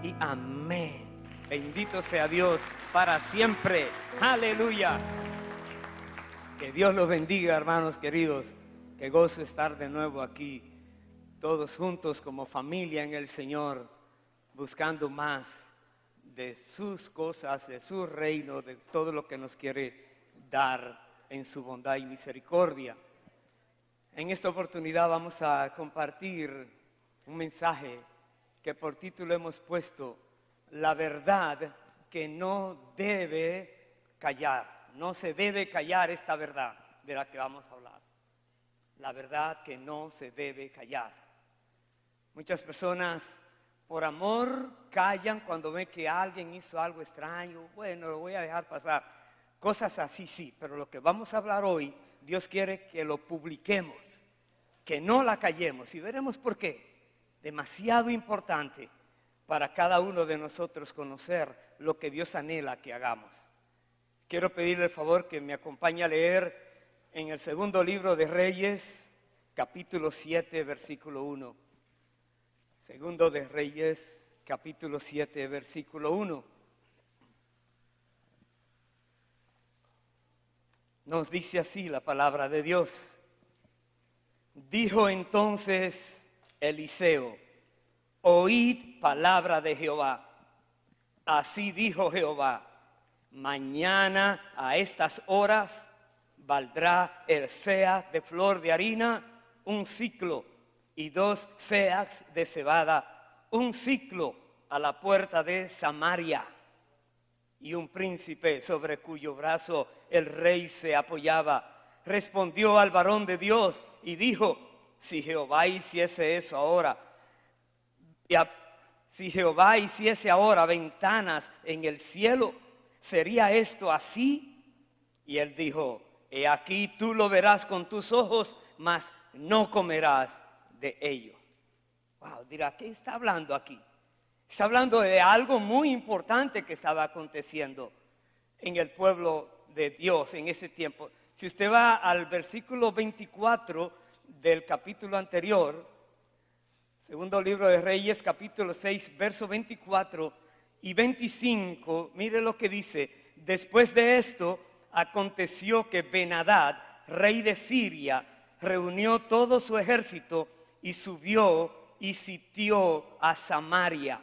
y amén. Bendito sea Dios para siempre. Aleluya. Que Dios los bendiga, hermanos queridos. Qué gozo estar de nuevo aquí, todos juntos como familia en el Señor, buscando más de sus cosas, de su reino, de todo lo que nos quiere dar en su bondad y misericordia. En esta oportunidad vamos a compartir un mensaje que por título hemos puesto: la verdad que no debe callar. No se debe callar esta verdad de la que vamos a hablar. La verdad que no se debe callar. Muchas personas por amor callan cuando ven que alguien hizo algo extraño. Bueno, lo voy a dejar pasar. Cosas así sí, pero lo que vamos a hablar hoy, Dios quiere que lo publiquemos, que no la callemos, y veremos por qué. Demasiado importante para cada uno de nosotros conocer lo que Dios anhela que hagamos. Quiero pedirle el favor que me acompañe a leer en el segundo libro de Reyes, capítulo 7, versículo 1. Segundo de Reyes, capítulo 7, versículo 1. Nos dice así la palabra de Dios. Dijo entonces Eliseo: oíd palabra de Jehová. Así dijo Jehová: mañana a estas horas valdrá el seah de flor de harina un siclo, y 2 seahs de cebada un siclo, a la puerta de Samaria. Y un príncipe sobre cuyo brazo el rey se apoyaba respondió al varón de Dios y dijo: si Jehová hiciese eso ahora, si Jehová hiciese ahora ventanas en el cielo, ¿sería esto así? Y él dijo: he aquí tú lo verás con tus ojos, mas no comerás de ello. Wow, dirá, ¿qué está hablando aquí? Está hablando de algo muy importante que estaba aconteciendo en el pueblo de Dios en ese tiempo. Si usted va al versículo 24 del capítulo anterior, segundo libro de Reyes, capítulo 6, verso 24 y 25, mire lo que dice: después de esto aconteció que Ben-Hadad, rey de Siria, reunió todo su ejército y subió y sitió a Samaria.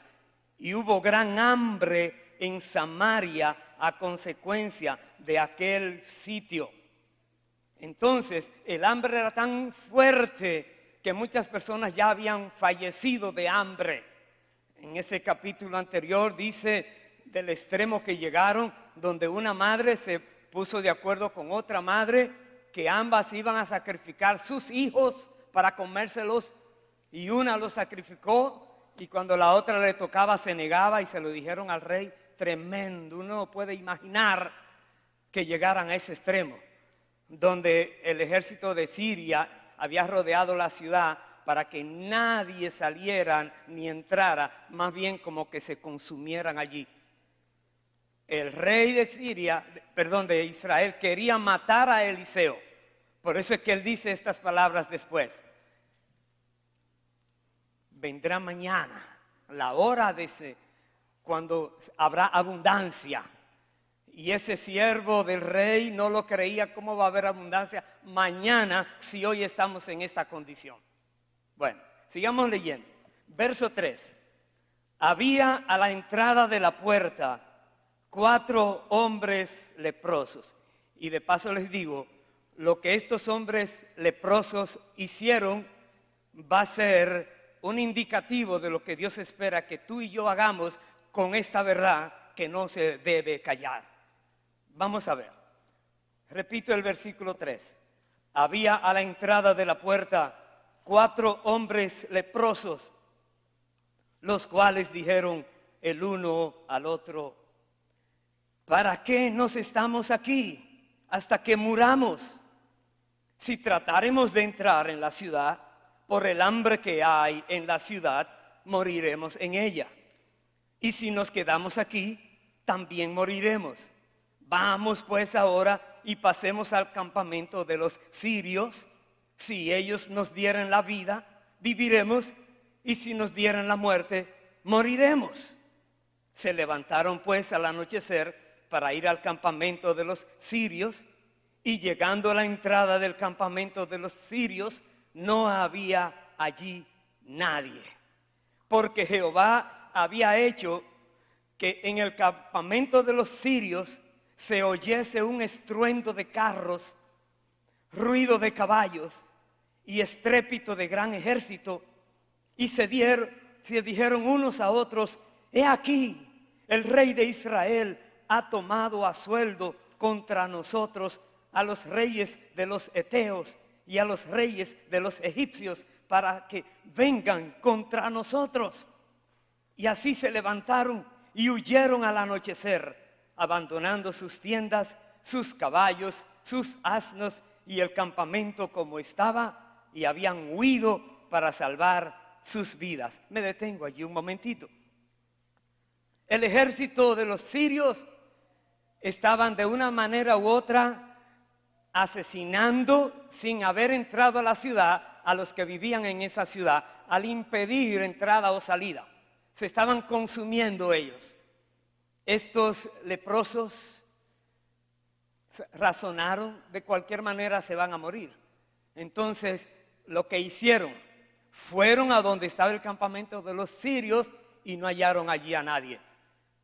Y hubo gran hambre en Samaria a consecuencia de aquel sitio. Entonces el hambre era tan fuerte que muchas personas ya habían fallecido de hambre. En ese capítulo anterior dice del extremo que llegaron, donde una madre se puso de acuerdo con otra madre, que ambas iban a sacrificar sus hijos para comérselos, y una los sacrificó, y cuando la otra le tocaba se negaba, y se lo dijeron al rey. Tremendo. Uno no puede imaginar que llegaran a ese extremo, donde el ejército de Siria había rodeado la ciudad para que nadie saliera ni entrara, más bien como que se consumieran allí. El rey de Israel quería matar a Eliseo. Por eso es que él dice estas palabras después: vendrá mañana la hora cuando habrá abundancia. Y ese siervo del rey no lo creía. ¿Cómo va a haber abundancia mañana si hoy estamos en esta condición? Bueno, sigamos leyendo. Verso 3. Había a la entrada de la puerta 4 hombres leprosos. Y de paso les digo, lo que estos hombres leprosos hicieron va a ser un indicativo de lo que Dios espera que tú y yo hagamos con esta verdad que no se debe callar. Vamos a ver. Repito el versículo 3. Había a la entrada de la puerta 4 hombres leprosos, los cuales dijeron el uno al otro: ¿para qué nos estamos aquí hasta que muramos? Si tratáremos de entrar en la ciudad, por el hambre que hay en la ciudad, moriremos en ella. Y si nos quedamos aquí, también moriremos. Vamos pues ahora y pasemos al campamento de los sirios. Si ellos nos dieran la vida, viviremos, y si nos dieran la muerte, moriremos. Se levantaron pues al anochecer para ir al campamento de los sirios, y llegando a la entrada del campamento de los sirios, no había allí nadie, porque Jehová había hecho que en el campamento de los sirios se oyese un estruendo de carros, ruido de caballos y estrépito de gran ejército, y se dijeron unos a otros: he aquí, el rey de Israel ha tomado a sueldo contra nosotros a los reyes de los heteos y a los reyes de los egipcios, para que vengan contra nosotros. Y así se levantaron y huyeron al anochecer, abandonando sus tiendas, sus caballos, sus asnos y el campamento como estaba, y habían huido para salvar sus vidas. Me detengo allí un momentito. El ejército de los sirios estaban de una manera u otra asesinando, sin haber entrado a la ciudad, a los que vivían en esa ciudad, al impedir entrada o salida. Se estaban consumiendo ellos. Estos leprosos razonaron: de cualquier manera se van a morir. Entonces, lo que hicieron, fueron a donde estaba el campamento de los sirios y no hallaron allí a nadie.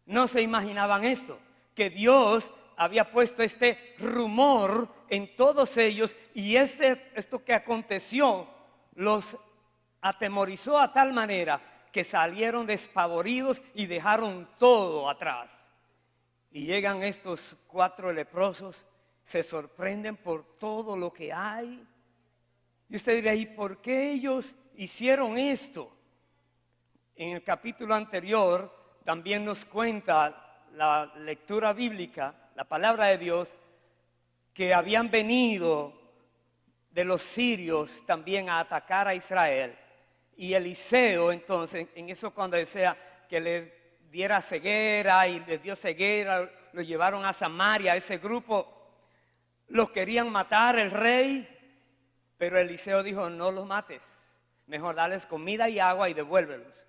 No se imaginaban esto, que Dios había puesto este rumor en todos ellos, y esto que aconteció los atemorizó a tal manera que salieron despavoridos y dejaron todo atrás. Y llegan estos 4 leprosos, se sorprenden por todo lo que hay. Y usted dirá: ¿y por qué ellos hicieron esto? En el capítulo anterior también nos cuenta la lectura bíblica, la palabra de Dios, que habían venido de los sirios también a atacar a Israel. Y Eliseo, entonces, en eso cuando desea que le diera ceguera y le dio ceguera, lo llevaron a Samaria. Ese grupo los querían matar, el rey, pero Eliseo dijo: no los mates, mejor dales comida y agua y devuélvelos.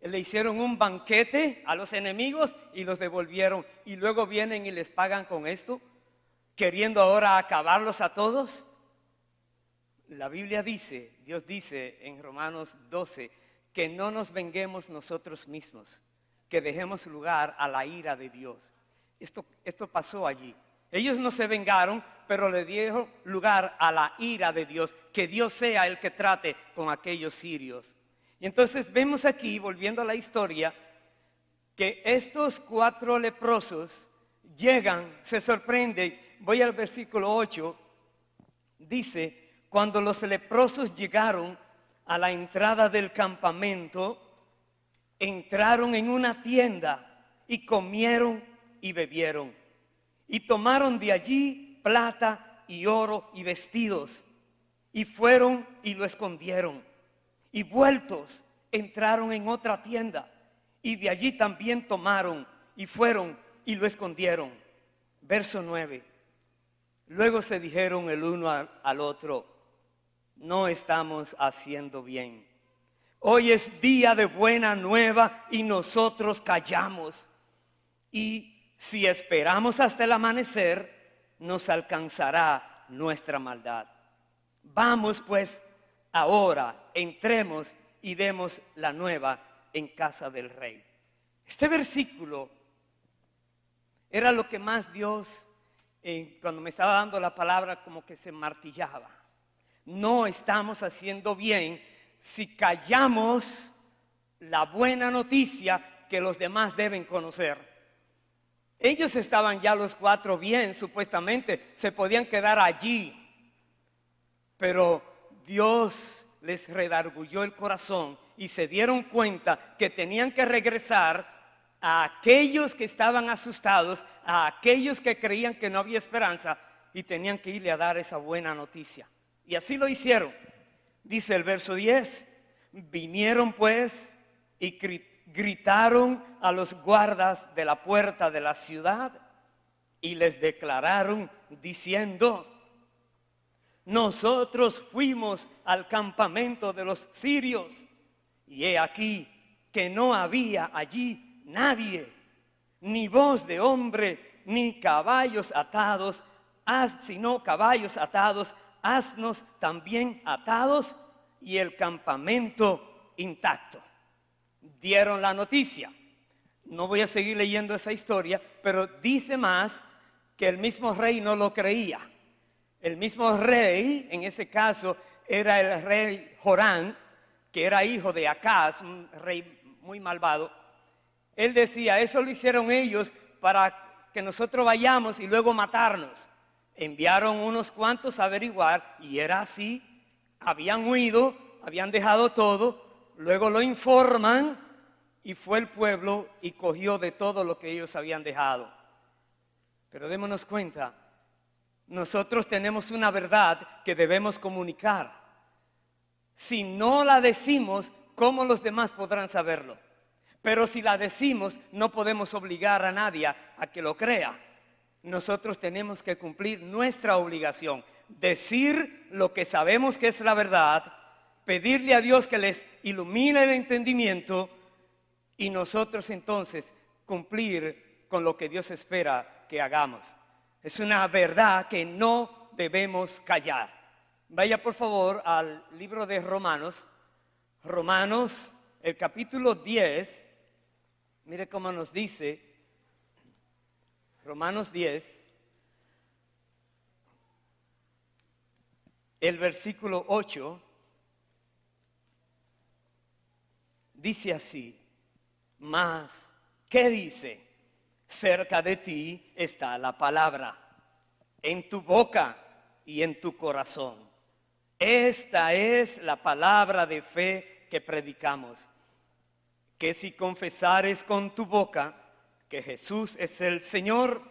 Le hicieron un banquete a los enemigos y los devolvieron, y luego vienen y les pagan con esto, queriendo ahora acabarlos a todos. La Biblia dice, Dios dice en Romanos 12, que no nos venguemos nosotros mismos, que dejemos lugar a la ira de Dios. Esto pasó allí. Ellos no se vengaron, pero le dieron lugar a la ira de Dios, que Dios sea el que trate con aquellos sirios. Y entonces vemos aquí, volviendo a la historia, que estos 4 leprosos llegan, se sorprenden. Voy al versículo 8, dice: cuando los leprosos llegaron a la entrada del campamento, entraron en una tienda y comieron y bebieron, y tomaron de allí plata y oro y vestidos, y fueron y lo escondieron. Y vueltos, entraron en otra tienda, y de allí también tomaron, y fueron y lo escondieron. Verso 9. Luego se dijeron el uno al otro: no estamos haciendo bien. Hoy es día de buena nueva y nosotros callamos. Y si esperamos hasta el amanecer, nos alcanzará nuestra maldad. Vamos pues, ahora entremos y demos la nueva en casa del rey. Este versículo era lo que más Dios, cuando me estaba dando la palabra, como que se martillaba. No estamos haciendo bien si callamos la buena noticia que los demás deben conocer. Ellos estaban ya los 4 bien, supuestamente, se podían quedar allí, pero Dios les redarguyó el corazón y se dieron cuenta que tenían que regresar a aquellos que estaban asustados, a aquellos que creían que no había esperanza, y tenían que irle a dar esa buena noticia. Y así lo hicieron. Dice el verso 10: vinieron pues y gritaron a los guardas de la puerta de la ciudad y les declararon diciendo: nosotros fuimos al campamento de los sirios, y he aquí que no había allí nadie, ni voz de hombre, ni caballos atados, sino caballos atados, asnos también atados y el campamento intacto. Dieron la noticia. No voy a seguir leyendo esa historia, pero dice más que el mismo rey no lo creía. El mismo rey, en ese caso, era el rey Jorán, que era hijo de Acaz, un rey muy malvado. Él decía, eso lo hicieron ellos para que nosotros vayamos y luego matarnos. Enviaron unos cuantos a averiguar y era así. Habían huido, habían dejado todo, luego lo informan y fue el pueblo y cogió de todo lo que ellos habían dejado. Pero démonos cuenta, nosotros tenemos una verdad que debemos comunicar. Si no la decimos, ¿cómo los demás podrán saberlo? Pero si la decimos, no podemos obligar a nadie a que lo crea. Nosotros tenemos que cumplir nuestra obligación, decir lo que sabemos que es la verdad, pedirle a Dios que les ilumine el entendimiento y nosotros entonces cumplir con lo que Dios espera que hagamos. Es una verdad que no debemos callar. Vaya por favor al libro de Romanos, el capítulo 10, mire cómo nos dice, Romanos 10, el versículo 8, dice así, mas, ¿qué dice? Cerca de ti está la palabra, en tu boca y en tu corazón. Esta es la palabra de fe que predicamos, que si confesares con tu boca que Jesús es el Señor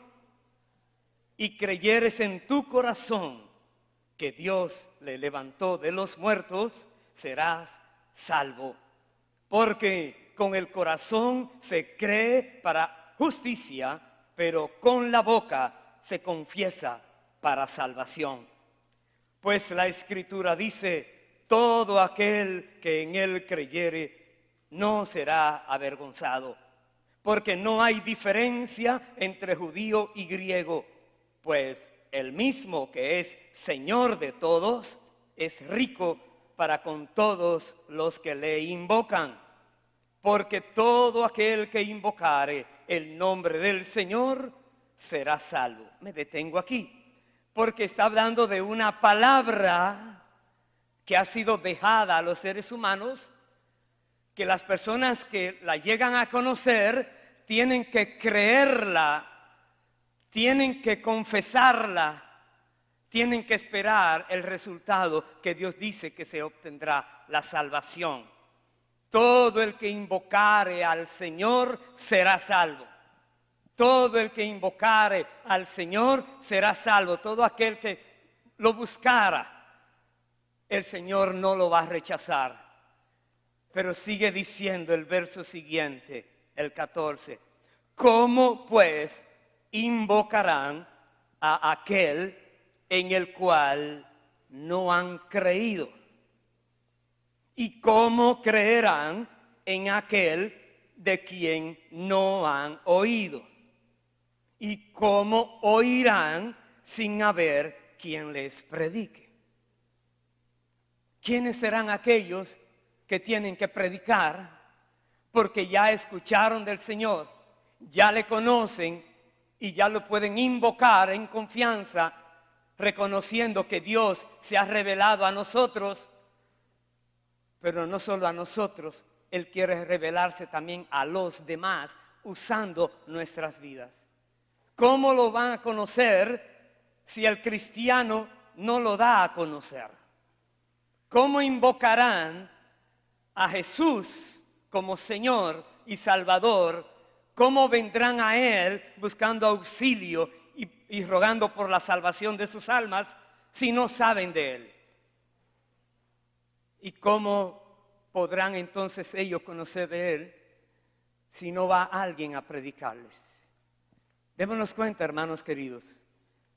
y creyeres en tu corazón que Dios le levantó de los muertos, serás salvo. Porque con el corazón se cree para justicia, pero con la boca se confiesa para salvación. Pues la Escritura dice, todo aquel que en él creyere no será avergonzado, porque no hay diferencia entre judío y griego, pues el mismo que es Señor de todos es rico para con todos los que le invocan, porque todo aquel que invocare el nombre del Señor será salvo. Me detengo aquí, porque está hablando de una palabra que ha sido dejada a los seres humanos, que las personas que la llegan a conocer tienen que creerla, tienen que confesarla, tienen que esperar el resultado que Dios dice que se obtendrá, la salvación. Todo el que invocare al Señor será salvo. Todo el que invocare al Señor será salvo. Todo aquel que lo buscara, el Señor no lo va a rechazar. Pero sigue diciendo el verso siguiente, el 14. ¿Cómo pues invocarán a aquel en el cual no han creído? ¿Y cómo creerán en aquel de quien no han oído? ¿Y cómo oirán sin haber quien les predique? ¿Quiénes serán aquellos que tienen que predicar? Porque ya escucharon del Señor, ya le conocen y ya lo pueden invocar en confianza, reconociendo que Dios se ha revelado a nosotros. Pero no solo a nosotros, Él quiere revelarse también a los demás usando nuestras vidas. ¿Cómo lo van a conocer si el cristiano no lo da a conocer? ¿Cómo invocarán a Jesús como Señor y Salvador? ¿Cómo vendrán a Él buscando auxilio y rogando por la salvación de sus almas si no saben de Él? ¿Y cómo podrán entonces ellos conocer de Él si no va alguien a predicarles? Démonos cuenta, hermanos queridos,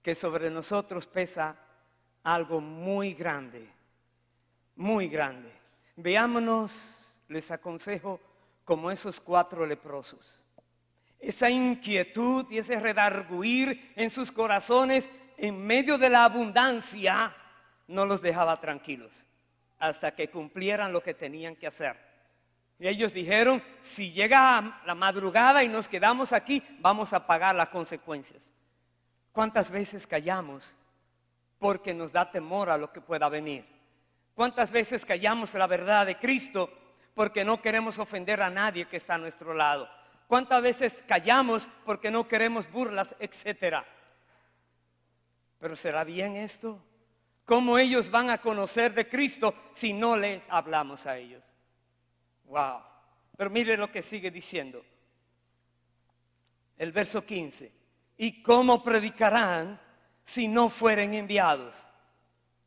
que sobre nosotros pesa algo muy grande, muy grande. Veámonos, les aconsejo, como esos 4 leprosos. esa inquietud y ese redarguir en sus corazones en medio de la abundancia no los dejaba tranquilos hasta que cumplieran lo que tenían que hacer. Y ellos dijeron, si llega la madrugada y nos quedamos aquí, vamos a pagar las consecuencias. ¿Cuántas veces callamos porque nos da temor a lo que pueda venir? ¿Cuántas veces callamos la verdad de Cristo porque no queremos ofender a nadie que está a nuestro lado? ¿Cuántas veces callamos porque no queremos burlas, etcétera? ¿Pero será bien esto? ¿Cómo ellos van a conocer de Cristo si no les hablamos a ellos? Wow. Pero mire lo que sigue diciendo. El verso 15. ¿Y cómo predicarán si no fueren enviados?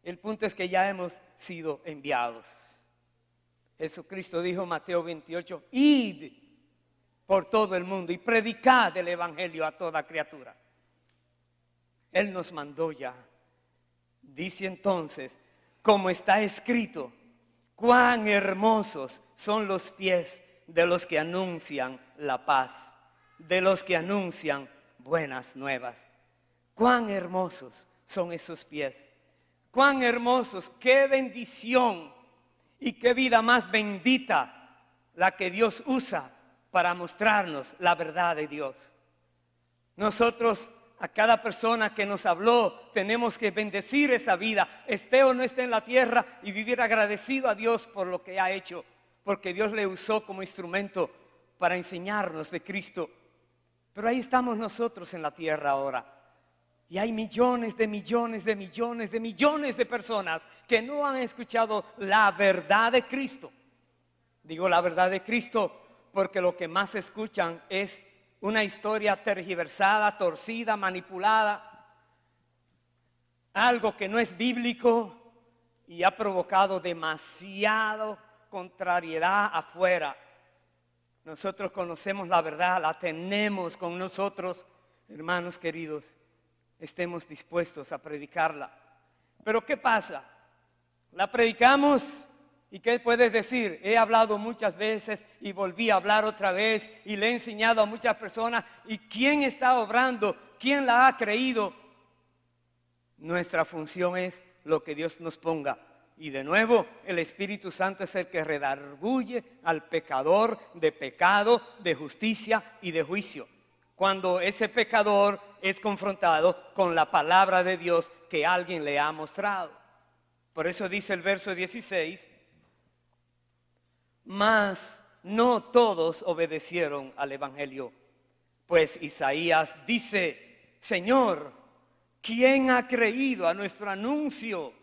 El punto es que ya hemos sido enviados. Jesucristo dijo en Mateo 28, id por todo el mundo y predicad el evangelio a toda criatura. Él nos mandó ya. Dice entonces, como está escrito, cuán hermosos son los pies de los que anuncian la paz, de los que anuncian buenas nuevas. Cuán hermosos son esos pies. Cuán hermosos, qué bendición y qué vida más bendita la que Dios usa para mostrarnos la verdad de Dios. Nosotros, a cada persona que nos habló, tenemos que bendecir esa vida, esté o no esté en la tierra, y vivir agradecido a Dios por lo que ha hecho, porque Dios le usó como instrumento para enseñarnos de Cristo. Pero ahí estamos nosotros en la tierra ahora, y hay millones de millones de millones de millones de personas que no han escuchado la verdad de Cristo. Digo la verdad de Cristo porque lo que más escuchan es una historia tergiversada, torcida, manipulada, algo que no es bíblico y ha provocado demasiado contrariedad afuera. Nosotros conocemos la verdad, la tenemos con nosotros, hermanos queridos, estemos dispuestos a predicarla. Pero ¿qué pasa? La predicamos. ¿Y qué puedes decir? He hablado muchas veces y volví a hablar otra vez y le he enseñado a muchas personas. ¿Y quién está obrando? ¿Quién la ha creído? Nuestra función es lo que Dios nos ponga. Y de nuevo, el Espíritu Santo es el que redarguye al pecador de pecado, de justicia y de juicio. Cuando ese pecador es confrontado con la palabra de Dios que alguien le ha mostrado. Por eso dice el verso 16, mas no todos obedecieron al evangelio, pues Isaías dice, Señor, ¿quién ha creído a nuestro anuncio?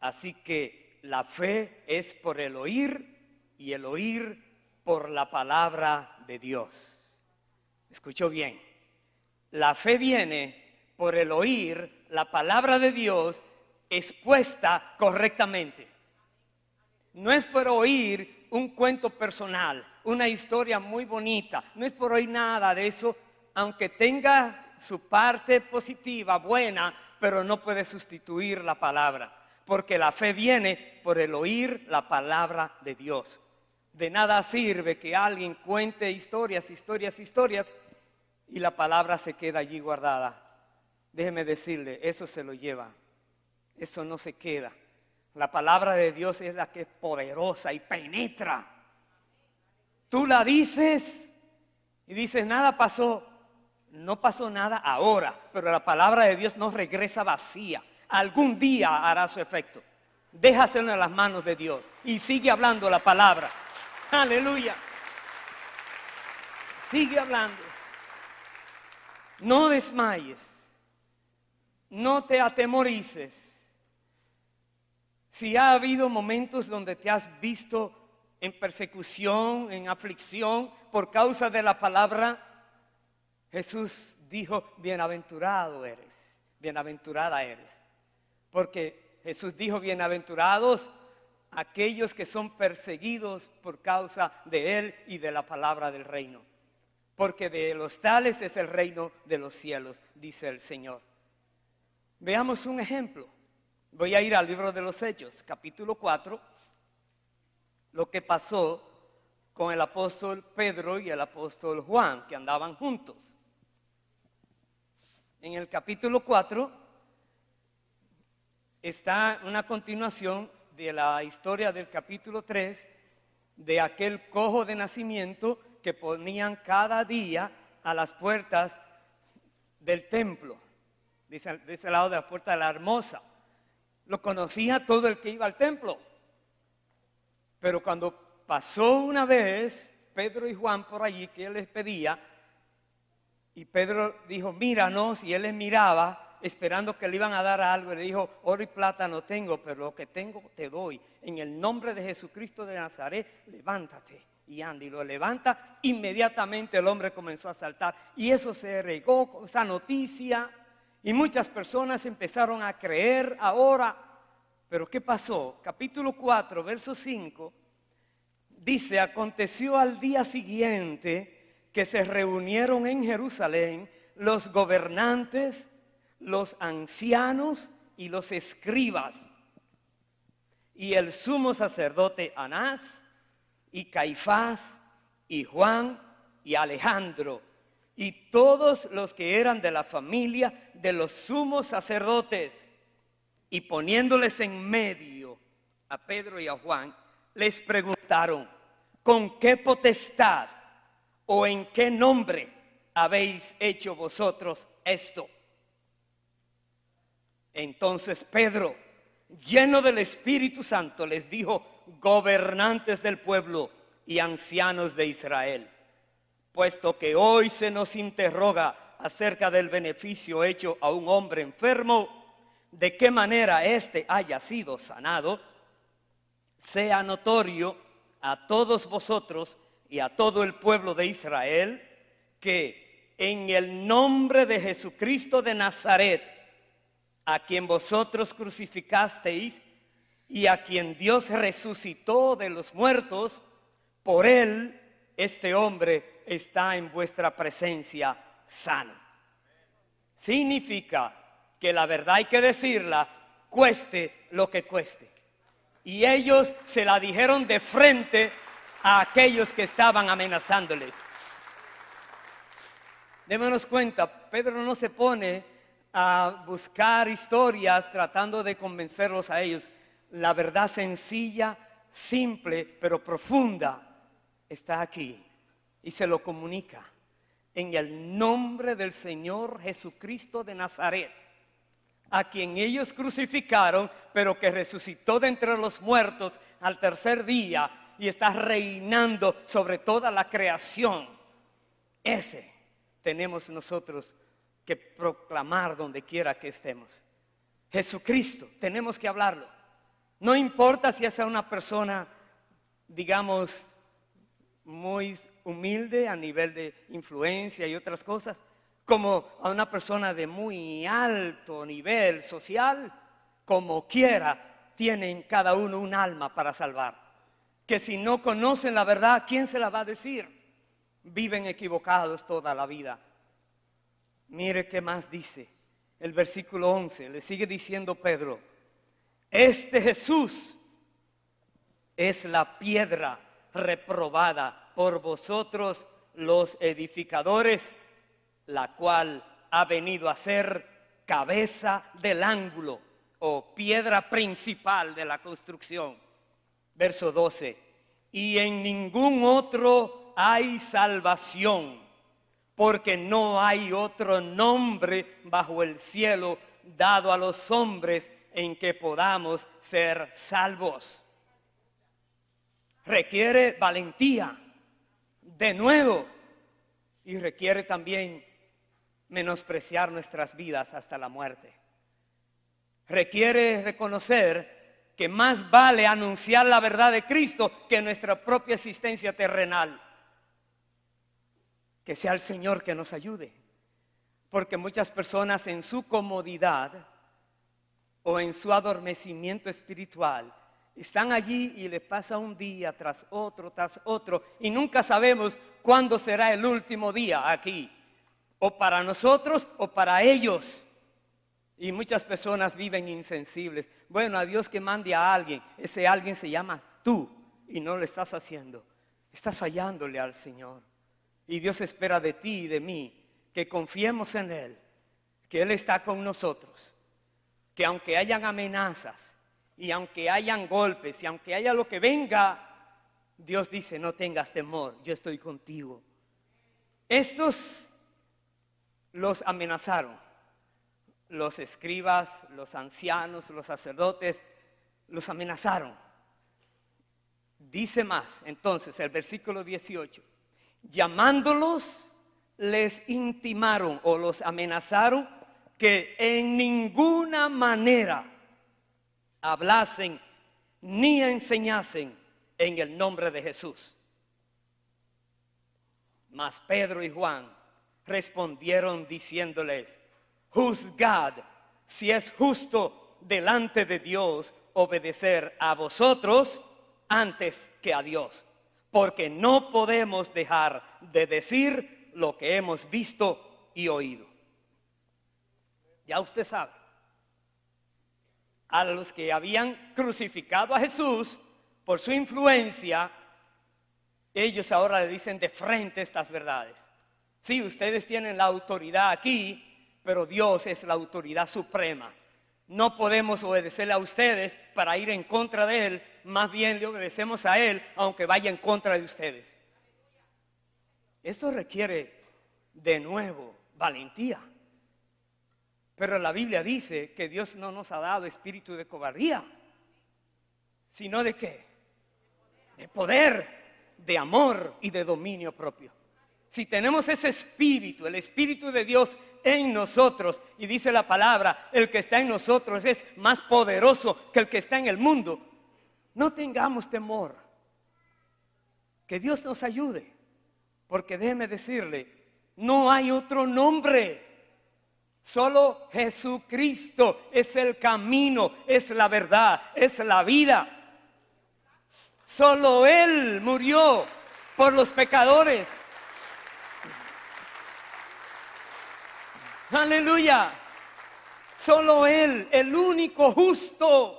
Así que la fe es por el oír y el oír por la palabra de Dios. ¿Escuchó bien? La fe viene por el oír la palabra de Dios expuesta correctamente. No es por oír un cuento personal, una historia muy bonita. No es por oír nada de eso, aunque tenga su parte positiva, buena, pero no puede sustituir la palabra. Porque la fe viene por el oír la palabra de Dios. De nada sirve que alguien cuente historias y la palabra se queda allí guardada. Déjeme decirle, eso se lo lleva. Eso no se queda. La palabra de Dios es la que es poderosa y penetra. Tú la dices y dices, nada pasó. No pasó nada ahora, pero la palabra de Dios no regresa vacía. Algún día hará su efecto. Déjaselo en las manos de Dios y sigue hablando la palabra. Aleluya. Sigue hablando. No desmayes. No te atemorices. Si ha habido momentos donde te has visto en persecución, en aflicción por causa de la palabra, Jesús dijo, bienaventurado eres, bienaventurada eres. Porque Jesús dijo, bienaventurados aquellos que son perseguidos por causa de Él y de la palabra del reino. Porque de los tales es el reino de los cielos, dice el Señor. Veamos un ejemplo. Voy a ir al libro de los Hechos, capítulo 4, lo que pasó con el apóstol Pedro y el apóstol Juan, que andaban juntos. En el capítulo 4 está una continuación de la historia del capítulo 3, de aquel cojo de nacimiento que ponían cada día a las puertas del templo, de ese lado de la puerta de la Hermosa. Lo conocía todo el que iba al templo. Pero cuando pasó una vez Pedro y Juan por allí, que él les pedía, y Pedro dijo, míranos, y él les miraba, esperando que le iban a dar algo, y le dijo, oro y plata no tengo, pero lo que tengo te doy. En el nombre de Jesucristo de Nazaret, levántate y anda. Y lo levanta, inmediatamente el hombre comenzó a saltar. Y eso se regó con esa noticia, y muchas personas empezaron a creer ahora. Pero ¿qué pasó? Capítulo 4, verso 5, dice, aconteció al día siguiente que se reunieron en Jerusalén los gobernantes, los ancianos y los escribas, y el sumo sacerdote Anás, y Caifás, y Juan, y Alejandro, y todos los que eran de la familia de los sumos sacerdotes, y poniéndoles en medio a Pedro y a Juan, les preguntaron, ¿con qué potestad o en qué nombre habéis hecho vosotros esto? Entonces Pedro, lleno del Espíritu Santo, les dijo, gobernantes del pueblo y ancianos de Israel, puesto que hoy se nos interroga acerca del beneficio hecho a un hombre enfermo, de qué manera éste haya sido sanado, sea notorio a todos vosotros y a todo el pueblo de Israel que en el nombre de Jesucristo de Nazaret, a quien vosotros crucificasteis y a quien Dios resucitó de los muertos, por él este hombre está en vuestra presencia sano. Significa que la verdad hay que decirla, cueste lo que cueste. Y ellos se la dijeron de frente a aquellos que estaban amenazándoles. Démonos cuenta, Pedro no se pone a buscar historias tratando de convencerlos a ellos. La verdad sencilla, simple, pero profunda está aquí y se lo comunica. En el nombre del Señor Jesucristo de Nazaret, a quien ellos crucificaron, pero que resucitó de entre los muertos al tercer día y está reinando sobre toda la creación. Ese tenemos nosotros que proclamar donde quiera que estemos. Jesucristo, tenemos que hablarlo. No importa si es una persona, digamos, muy humilde a nivel de influencia y otras cosas, como a una persona de muy alto nivel social, como quiera, tienen cada uno un alma para salvar. Que si no conocen la verdad, ¿quién se la va a decir? Viven equivocados toda la vida. Mire qué más dice el versículo 11, le sigue diciendo Pedro, este Jesús es la piedra reprobada por vosotros los edificadores, la cual ha venido a ser cabeza del ángulo o piedra principal de la construcción. Verso 12, y en ningún otro hay salvación, porque no hay otro nombre bajo el cielo dado a los hombres en que podamos ser salvos. Requiere valentía, de nuevo, y requiere también menospreciar nuestras vidas hasta la muerte. Requiere reconocer que más vale anunciar la verdad de Cristo que nuestra propia existencia terrenal. Que sea el Señor que nos ayude, porque muchas personas en su comodidad o en su adormecimiento espiritual están allí y le pasa un día tras otro y nunca sabemos cuándo será el último día aquí, o para nosotros o para ellos. Y muchas personas viven insensibles. Bueno, a Dios que mande a alguien, ese alguien se llama tú y no lo estás haciendo. Estás fallándole al Señor. Y Dios espera de ti y de mí que confiemos en Él, que Él está con nosotros, que aunque hayan amenazas y aunque hayan golpes y aunque haya lo que venga, Dios dice, no tengas temor, yo estoy contigo. Estos los amenazaron, los escribas, los ancianos, los sacerdotes, los amenazaron. Dice más, entonces, el versículo 18, llamándolos, les intimaron o los amenazaron que en ninguna manera hablasen ni enseñasen en el nombre de Jesús. Mas Pedro y Juan respondieron diciéndoles, juzgad si es justo delante de Dios obedecer a vosotros antes que a Dios, porque no podemos dejar de decir lo que hemos visto y oído. Ya usted sabe, a los que habían crucificado a Jesús por su influencia, ellos ahora le dicen de frente estas verdades. Sí, ustedes tienen la autoridad aquí, pero Dios es la autoridad suprema. No podemos obedecerle a ustedes para ir en contra de Él, más bien le obedecemos a Él aunque vaya en contra de ustedes. Esto requiere de nuevo valentía. Pero la Biblia dice que Dios no nos ha dado espíritu de cobardía, sino de ¿qué? De poder, de amor y de dominio propio. Si tenemos ese espíritu, el espíritu de Dios en nosotros, y dice la palabra, el que está en nosotros es más poderoso que el que está en el mundo, no tengamos temor. Que Dios nos ayude, porque déjeme decirle, no hay otro nombre. Solo Jesucristo es el camino, es la verdad, es la vida. Solo Él murió por los pecadores. Aleluya. Solo Él, el único justo,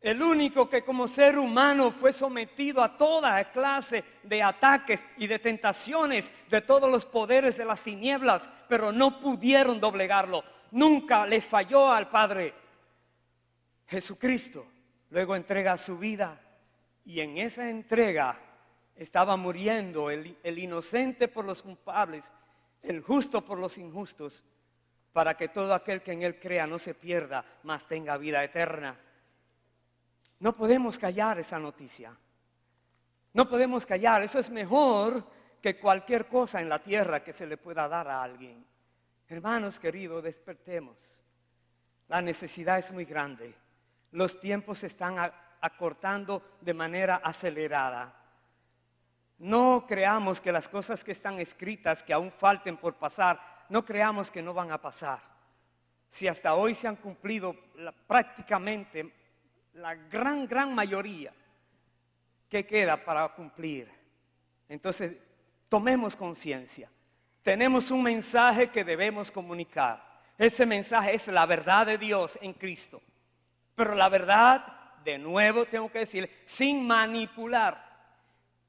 el único que como ser humano fue sometido a toda clase de ataques y de tentaciones de todos los poderes de las tinieblas, pero no pudieron doblegarlo. Nunca le falló al Padre. Jesucristo luego entrega su vida y en esa entrega estaba muriendo el inocente por los culpables, el justo por los injustos, para que todo aquel que en Él crea no se pierda, mas tenga vida eterna. No podemos callar esa noticia. No podemos callar. Eso es mejor que cualquier cosa en la tierra que se le pueda dar a alguien. Hermanos queridos, despertemos. La necesidad es muy grande. Los tiempos se están acortando de manera acelerada. No creamos que las cosas que están escritas, que aún falten por pasar, no creamos que no van a pasar. Si hasta hoy se han cumplido prácticamente la gran mayoría, ¿qué queda para cumplir? Entonces, tomemos conciencia. Tenemos un mensaje que debemos comunicar. Ese mensaje es la verdad de Dios en Cristo. Pero la verdad, de nuevo tengo que decir, sin manipular.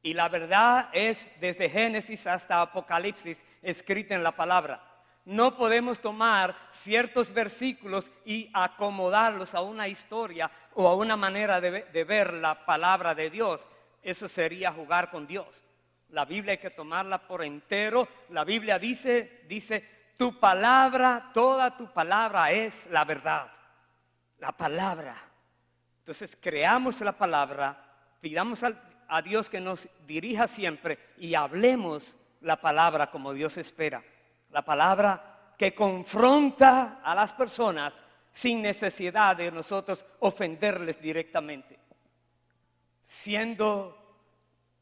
Y la verdad es desde Génesis hasta Apocalipsis escrita en la palabra. No podemos tomar ciertos versículos y acomodarlos a una historia o a una manera de ver la palabra de Dios. Eso sería jugar con Dios. La Biblia hay que tomarla por entero. La Biblia dice, tu palabra, toda tu palabra es la verdad. La palabra. Entonces creamos la palabra, pidamos a Dios que nos dirija siempre y hablemos la palabra como Dios espera. La palabra que confronta a las personas sin necesidad de nosotros ofenderles directamente. Siendo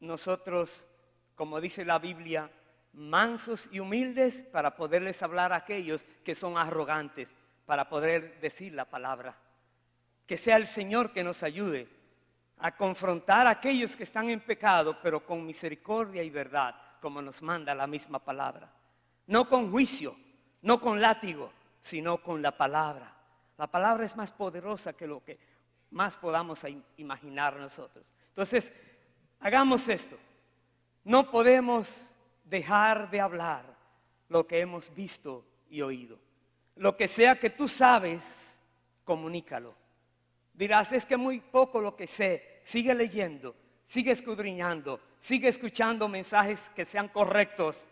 nosotros, como dice la Biblia, mansos y humildes para poderles hablar a aquellos que son arrogantes, para poder decir la palabra. Que sea el Señor que nos ayude a confrontar a aquellos que están en pecado, pero con misericordia y verdad, como nos manda la misma palabra. No con juicio, no con látigo, sino con la palabra. La palabra es más poderosa que lo que más podamos imaginar nosotros. Entonces, hagamos esto. No podemos dejar de hablar lo que hemos visto y oído. Lo que sea que tú sabes, comunícalo. Dirás, es que muy poco lo que sé. Sigue leyendo, sigue escudriñando, sigue escuchando mensajes que sean correctos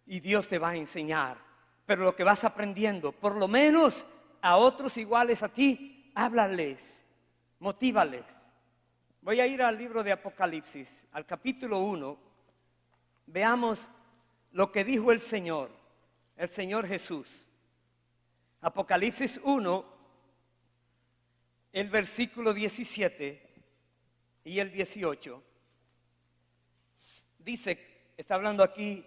y Dios te va a enseñar. Pero lo que vas aprendiendo, por lo menos a otros iguales a ti, háblales, motívales. Voy a ir al libro de Apocalipsis, al capítulo 1. Veamos lo que dijo el Señor Jesús. Apocalipsis 1, el versículo 17 y el 18. Dice, está hablando aquí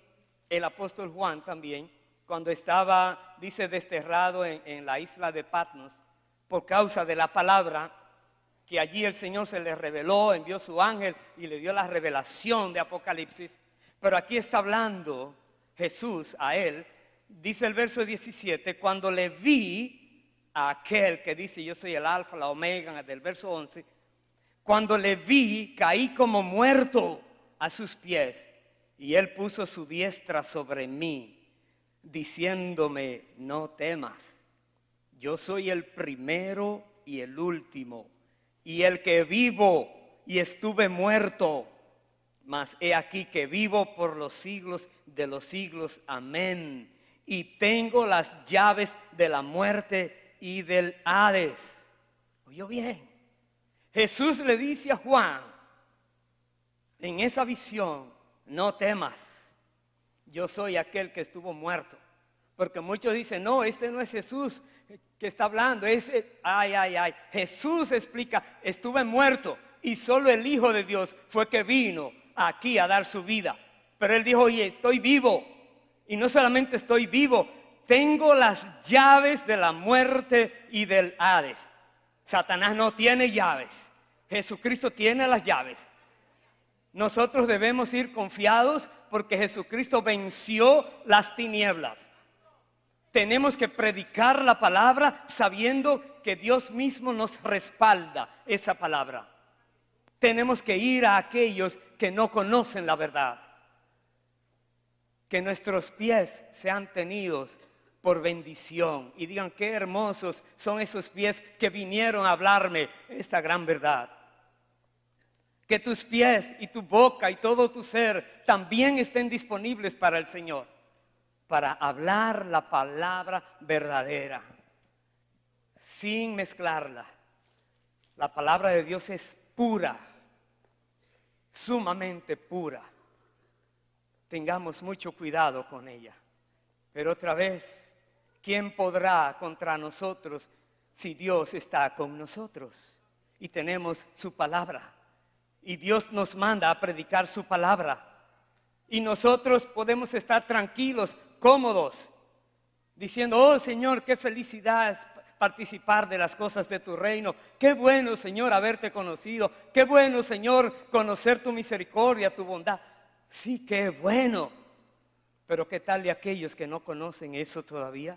el apóstol Juan también, cuando estaba, dice, desterrado en la isla de Patmos, por causa de la palabra, que allí el Señor se le reveló, envió su ángel y le dio la revelación de Apocalipsis. Pero aquí está hablando Jesús a él, dice el verso 17, cuando le vi a aquel que dice, yo soy el alfa, la omega, del verso 11, cuando le vi, caí como muerto a sus pies, y él puso su diestra sobre mí, diciéndome, no temas, yo soy el primero y el último, y el que vivo y estuve muerto, mas he aquí que vivo por los siglos de los siglos, amén, y tengo las llaves de la muerte y del Hades. ¿Oyó bien? Jesús le dice a Juan, en esa visión, no temas, yo soy aquel que estuvo muerto. Porque muchos dicen, no, este no es Jesús que está hablando, Jesús explica, estuve muerto y solo el Hijo de Dios fue que vino aquí a dar su vida. Pero él dijo, oye, estoy vivo, y no solamente estoy vivo, tengo las llaves de la muerte y del Hades. Satanás no tiene llaves, Jesucristo tiene las llaves. Nosotros debemos ir confiados porque Jesucristo venció las tinieblas. Tenemos que predicar la palabra sabiendo que Dios mismo nos respalda esa palabra. Tenemos que ir a aquellos que no conocen la verdad. Que nuestros pies sean tenidos por bendición y digan qué hermosos son esos pies que vinieron a hablarme esta gran verdad. Que tus pies y tu boca y todo tu ser también estén disponibles para el Señor, para hablar la palabra verdadera, sin mezclarla. La palabra de Dios es pura, sumamente pura. Tengamos mucho cuidado con ella. Pero otra vez, ¿quién podrá contra nosotros si Dios está con nosotros? Y tenemos su palabra. Y Dios nos manda a predicar su palabra. Y nosotros podemos estar tranquilos, cómodos, diciendo, oh Señor, qué felicidad es participar de las cosas de tu reino. Qué bueno, Señor, haberte conocido. Qué bueno, Señor, conocer tu misericordia, tu bondad. Sí, qué bueno. Pero ¿qué tal de aquellos que no conocen eso todavía?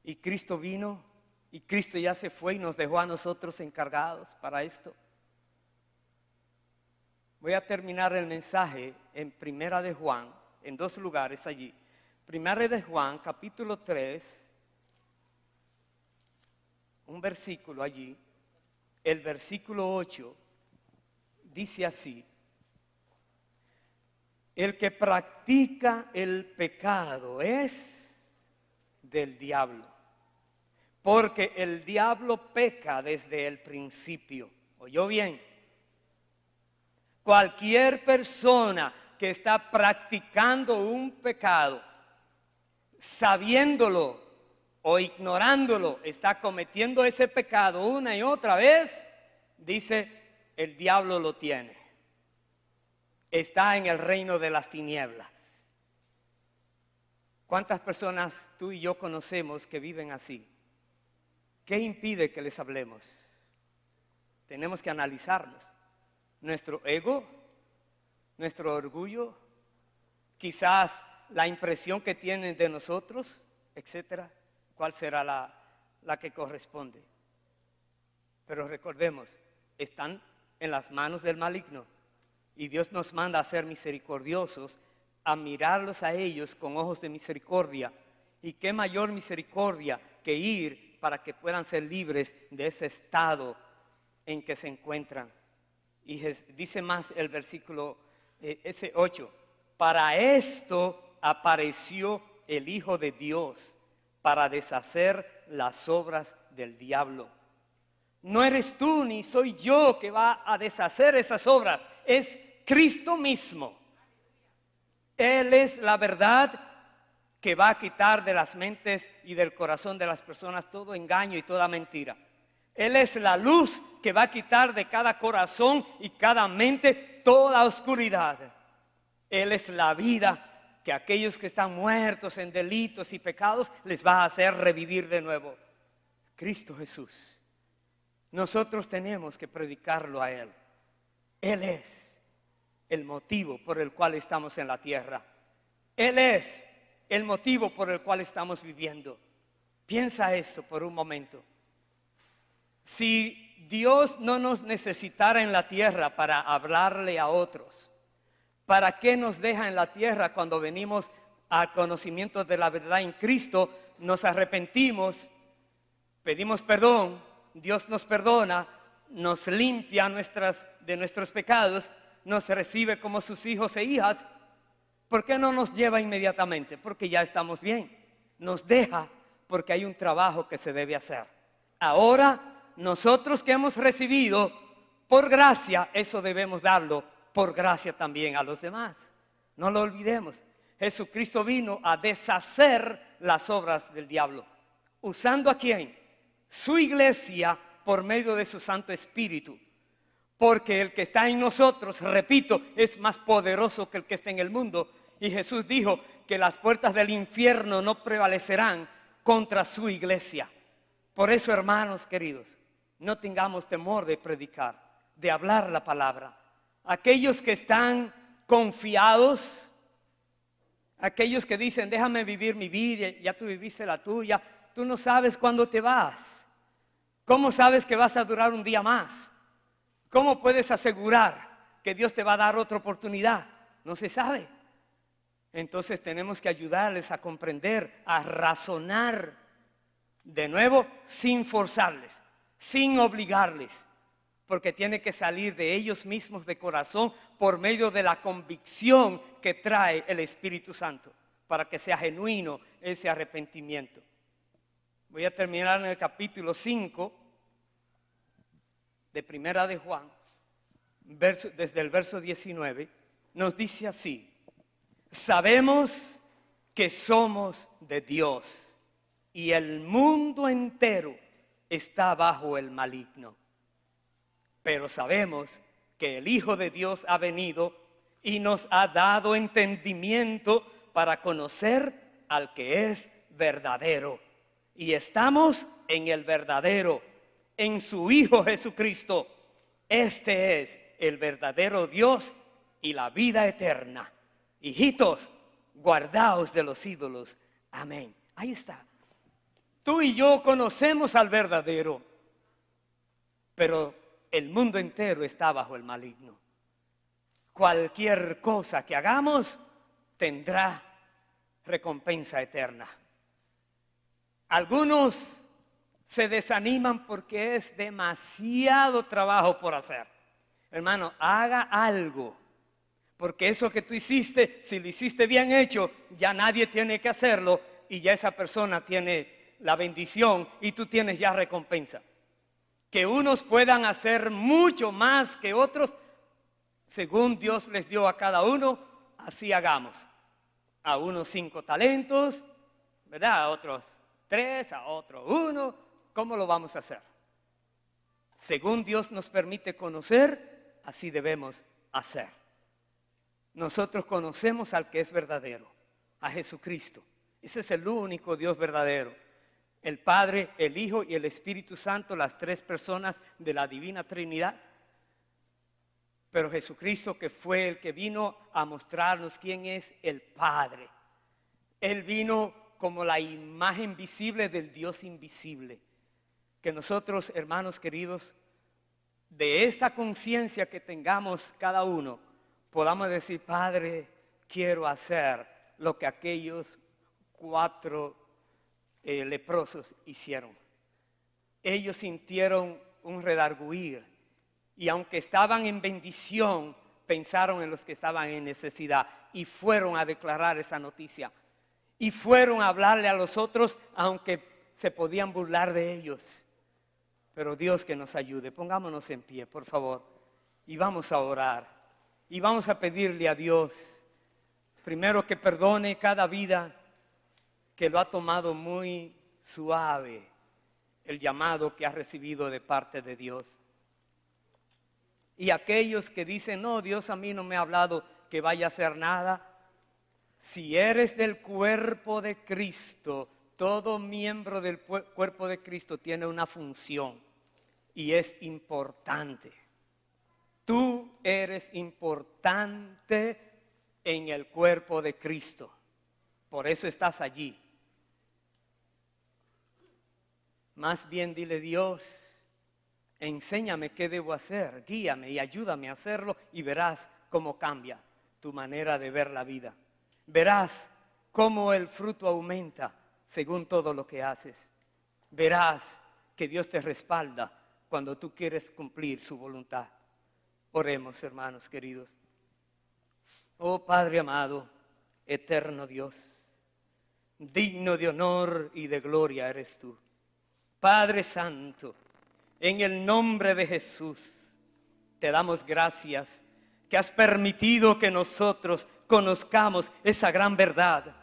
Y Cristo vino, y Cristo ya se fue y nos dejó a nosotros encargados para esto. Voy a terminar el mensaje en Primera de Juan, en dos lugares allí. Primera de Juan, capítulo 3, un versículo allí, el versículo 8, dice así: el que practica el pecado es del diablo, porque el diablo peca desde el principio. ¿Oyó bien? Cualquier persona que está practicando un pecado, sabiéndolo o ignorándolo, está cometiendo ese pecado una y otra vez, dice, el diablo lo tiene. Está en el reino de las tinieblas. ¿Cuántas personas tú y yo conocemos que viven así? ¿Qué impide que les hablemos? Tenemos que analizarlos. Nuestro ego, nuestro orgullo, quizás la impresión que tienen de nosotros, etcétera. ¿Cuál será la que corresponde? Pero recordemos, están en las manos del maligno. Y Dios nos manda a ser misericordiosos, a mirarlos a ellos con ojos de misericordia. Y qué mayor misericordia que ir para que puedan ser libres de ese estado en que se encuentran. Y dice más el versículo ese 8, para esto apareció el Hijo de Dios, para deshacer las obras del diablo. No eres tú ni soy yo que va a deshacer esas obras, es Cristo mismo. Él es la verdad que va a quitar de las mentes y del corazón de las personas todo engaño y toda mentira. Él es la luz que va a quitar de cada corazón y cada mente toda oscuridad. Él es la vida que aquellos que están muertos en delitos y pecados les va a hacer revivir de nuevo. Cristo Jesús. Nosotros tenemos que predicarlo a Él. Él es el motivo por el cual estamos en la tierra. Él es el motivo por el cual estamos viviendo. Piensa esto por un momento. Si Dios no nos necesitara en la tierra para hablarle a otros, ¿para qué nos deja en la tierra cuando venimos al conocimiento de la verdad en Cristo? Nos arrepentimos, pedimos perdón, Dios nos perdona, nos limpia de nuestros pecados, nos recibe como sus hijos e hijas. ¿Por qué no nos lleva inmediatamente? Porque ya estamos bien. Nos deja porque hay un trabajo que se debe hacer. Ahora, nosotros que hemos recibido por gracia, eso debemos darlo por gracia también a los demás. No lo olvidemos. Jesucristo vino a deshacer las obras del diablo. ¿Usando a quién? Su iglesia por medio de su Santo Espíritu. Porque el que está en nosotros, repito, es más poderoso que el que está en el mundo. Y Jesús dijo que las puertas del infierno no prevalecerán contra su iglesia. Por eso, hermanos queridos, no tengamos temor de predicar, de hablar la palabra. Aquellos que están confiados, aquellos que dicen, déjame vivir mi vida, ya tú viviste la tuya, tú no sabes cuándo te vas. ¿Cómo sabes que vas a durar un día más? ¿Cómo puedes asegurar que Dios te va a dar otra oportunidad? No se sabe. Entonces tenemos que ayudarles a comprender, a razonar de nuevo sin forzarles, sin obligarles, porque tiene que salir de ellos mismos de corazón por medio de la convicción que trae el Espíritu Santo, para que sea genuino ese arrepentimiento. Voy a terminar en el capítulo 5 de Primera de Juan, desde el verso 19, nos dice así: sabemos que somos de Dios y el mundo entero está bajo el maligno. Pero sabemos que el Hijo de Dios ha venido y nos ha dado entendimiento para conocer al que es verdadero. Y estamos en el verdadero, en su Hijo Jesucristo. Este es el verdadero Dios y la vida eterna. Hijitos, guardaos de los ídolos. Amén. Ahí está. Tú y yo conocemos al verdadero, pero el mundo entero está bajo el maligno. Cualquier cosa que hagamos tendrá recompensa eterna. Algunos se desaniman porque es demasiado trabajo por hacer. Hermano, haga algo, porque eso que tú hiciste, si lo hiciste bien hecho, ya nadie tiene que hacerlo y ya esa persona tiene la bendición y tú tienes ya recompensa. Que unos puedan hacer mucho más que otros, según Dios les dio a cada uno, así hagamos. A unos 5 talentos, ¿verdad? A otros 3, a otros 1. ¿Cómo lo vamos a hacer? Según Dios nos permite conocer, así debemos hacer. Nosotros conocemos al que es verdadero, a Jesucristo. Ese es el único Dios verdadero. El Padre, el Hijo y el Espíritu Santo, las 3 personas de la Divina Trinidad. Pero Jesucristo, que fue el que vino a mostrarnos quién es el Padre. Él vino como la imagen visible del Dios invisible. Que nosotros, hermanos queridos, de esta conciencia que tengamos cada uno, podamos decir, Padre, quiero hacer lo que aquellos 4 leprosos hicieron. Ellos sintieron un redarguir y aunque estaban en bendición, pensaron en los que estaban en necesidad y fueron a declarar esa noticia. Y fueron a hablarle a los otros, aunque se podían burlar de ellos. Pero Dios que nos ayude. Pongámonos en pie, por favor. Y vamos a orar. Y vamos a pedirle a Dios, primero que perdone cada vida que lo ha tomado muy suave, el llamado que ha recibido de parte de Dios. Y aquellos que dicen, no, Dios a mí no me ha hablado que vaya a hacer nada. Si eres del cuerpo de Cristo, todo miembro del cuerpo de Cristo tiene una función y es importante. Tú eres importante en el cuerpo de Cristo. Por eso estás allí. Más bien dile, Dios, enséñame qué debo hacer, guíame y ayúdame a hacerlo y verás cómo cambia tu manera de ver la vida. Verás cómo el fruto aumenta según todo lo que haces. Verás que Dios te respalda cuando tú quieres cumplir su voluntad. Oremos, hermanos queridos. Oh Padre amado, eterno Dios, digno de honor y de gloria eres tú. Padre Santo, en el nombre de Jesús, te damos gracias que has permitido que nosotros conozcamos esa gran verdad.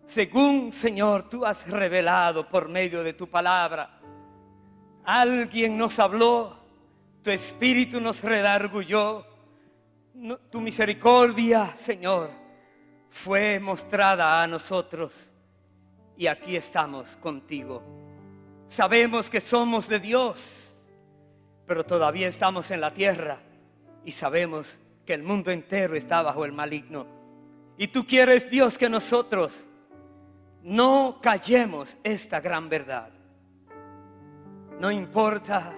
Según, Señor, tú has revelado por medio de tu palabra, alguien nos habló, tu espíritu nos redarguyó, tu misericordia, Señor, fue mostrada a nosotros y aquí estamos contigo. Sabemos que somos de Dios, pero todavía estamos en la tierra y sabemos que el mundo entero está bajo el maligno. Y tú quieres, Dios, que nosotros no callemos esta gran verdad. No importa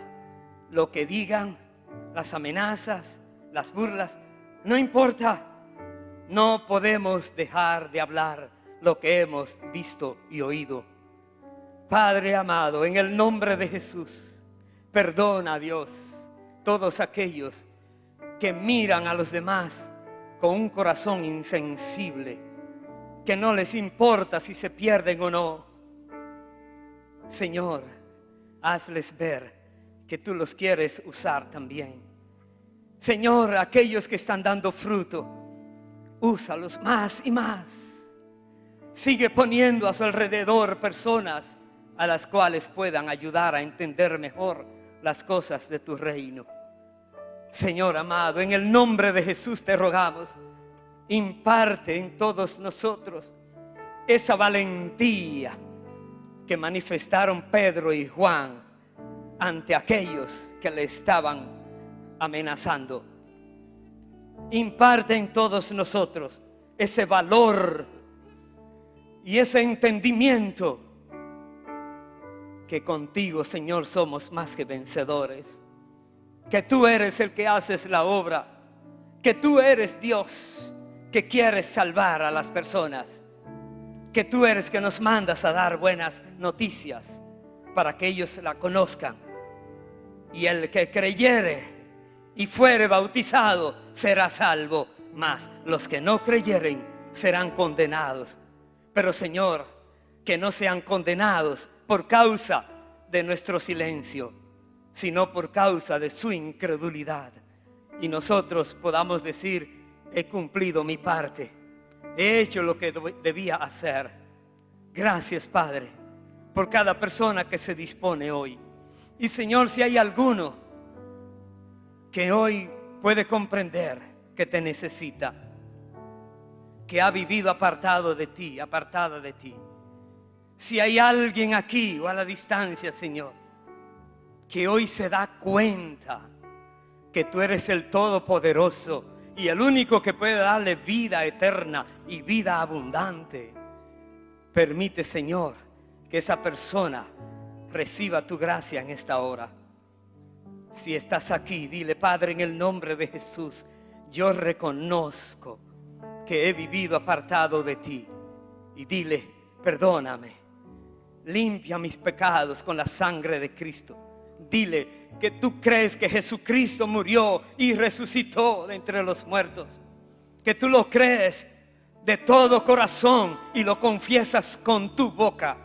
lo que digan, las amenazas, las burlas, no importa. No podemos dejar de hablar lo que hemos visto y oído. Padre amado, en el nombre de Jesús, perdona, Dios, todos aquellos que miran a los demás con un corazón insensible, que no les importa si se pierden o no. Señor, hazles ver que tú los quieres usar también. Señor, aquellos que están dando fruto, úsalos más y más. Sigue poniendo a su alrededor personas a las cuales puedan ayudar a entender mejor las cosas de tu reino. Señor amado, en el nombre de Jesús te rogamos, imparte en todos nosotros esa valentía que manifestaron Pedro y Juan ante aquellos que le estaban amenazando. Imparte en todos nosotros ese valor y ese entendimiento que contigo, Señor, somos más que vencedores, que tú eres el que haces la obra, que tú eres Dios que quieres salvar a las personas, que tú eres que nos mandas a dar buenas noticias para que ellos la conozcan. Y el que creyere y fuere bautizado será salvo, mas los que no creyeren serán condenados. Pero Señor, que no sean condenados por causa de nuestro silencio, sino por causa de su incredulidad. Y nosotros podamos decir, he cumplido mi parte, he hecho lo que debía hacer. Gracias, Padre, por cada persona que se dispone hoy. Y Señor, si hay alguno que hoy puede comprender que te necesita, que ha vivido apartado de ti, apartada de ti. Si hay alguien aquí o a la distancia, Señor, que hoy se da cuenta que tú eres el Todopoderoso y el único que puede darle vida eterna y vida abundante, permite, Señor, que esa persona reciba tu gracia en esta hora. Si estás aquí, dile, Padre, en el nombre de Jesús, yo reconozco que he vivido apartado de ti. Y dile, perdóname, limpia mis pecados con la sangre de Cristo. Dile que tú crees que Jesucristo murió y resucitó de entre los muertos, que tú lo crees de todo corazón y lo confiesas con tu boca.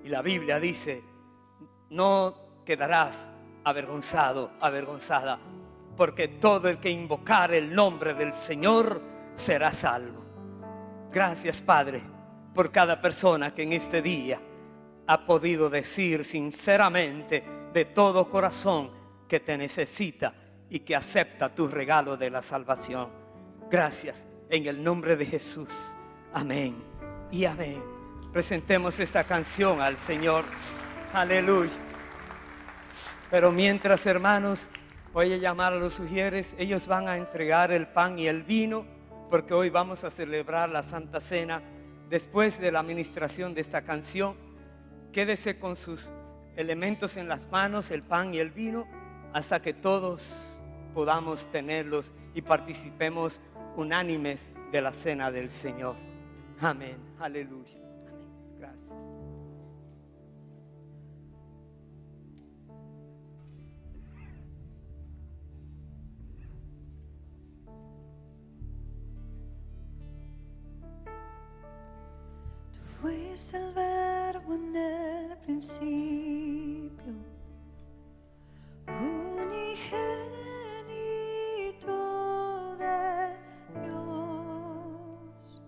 Y la Biblia dice, no quedarás avergonzado, avergonzada, porque todo el que invocare el nombre del Señor será salvo. Gracias, Padre, por cada persona que en este día ha podido decir sinceramente, de todo corazón, que te necesita y que acepta tu regalo de la salvación. Gracias, en el nombre de Jesús. Amén y amén. Presentemos esta canción al Señor. Aleluya. Pero mientras, hermanos, voy a llamar a los sugieres. Ellos van a entregar el pan y el vino, porque hoy vamos a celebrar la Santa Cena. Después de la administración de esta canción, quédese con sus elementos en las manos, el pan y el vino, hasta que todos podamos tenerlos y participemos unánimes de la cena del Señor. Amén. Aleluya. Amén. Gracias. Fuiste el verbo en el principio, unigénito de Dios,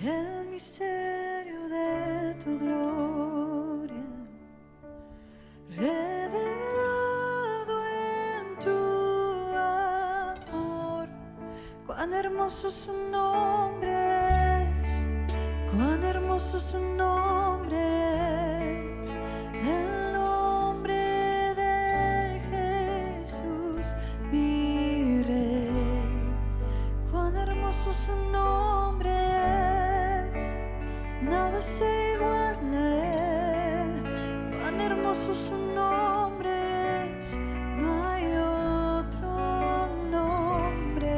el misterio de tu gloria, revelado en tu amor. Cuán hermoso su nombre, cuán hermoso su nombre es, el nombre de Jesús, mi Rey. Cuán hermoso su nombre es, nada se iguala a él. Cuán hermoso su nombre es, no hay otro nombre.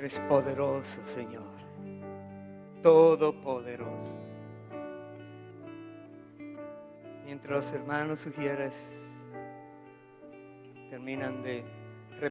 Eres poderoso, Señor. Todopoderoso. Mientras los hermanos sugieres terminan de